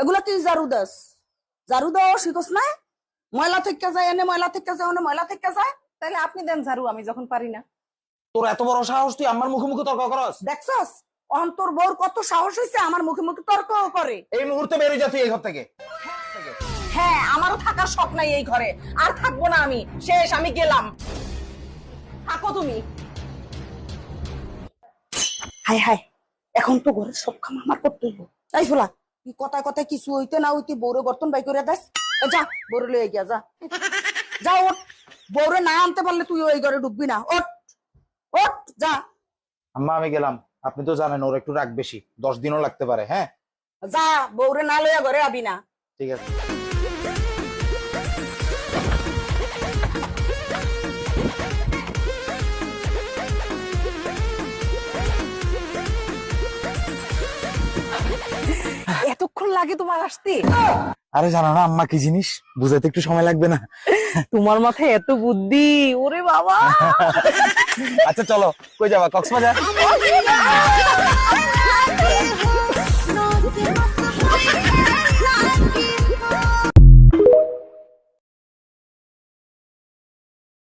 এগুলা কি ঝাড়ু দাস? ঝাড়ু দাও শিখোস না? ময়লা থেকে যায় এনে, ময়লা থেকে যায় ওনে, ময়লা থেকে যায়। তাহলে আপনি দেন ঝাড়ু, আমি যখন পারি না। তোর এত বড় সাহস, তুই আমার মুখে মুখে তর্ক করস? দেখছস অন্তর বউর কত সাহস হয়েছে, আমার মুখে মুখে তর্ক করে। এই মুহূর্তে বেরিয়ে যা তুই এই ঘর থেকে। হ্যাঁ, আমারও থাকার শখ নাই এই ঘরে, আর থাকবো না আমি, শেষ, আমি গেলাম। থাকো তুমি। হায় হায়, এখন তো ঘরের সব কাম আমার করতে হইব। তাই ফোলা তুই কথায় কথায় কিছু হইতে না হইতে বউরে বর্তন বাই করে দেস। যা বউরে লয়ে গিয়া যা, যা ওঠ। বউরে না আনতে পারলে তুই ওই ঘরে ঢুকবি না। ওঠ ওঠ যা। আম্মা আমি গেলাম। আপনি তো জানেন ওর একটু রাগ বেশি, 10 দিনও লাগতে পারে। হ্যাঁ যা, বউরে না লইয়া ঘরে আবি না। ঠিক আছে। এতক্ষণ লাগে তোমার আসতে? আরে জানো না আম্মা কি জিনিস, বুঝাতে একটু সময় লাগবে না? তোমার মাথায় এত বুদ্ধি, ওরে বাবা। আচ্ছা চলো, কই যাবা? কক্সবাজার?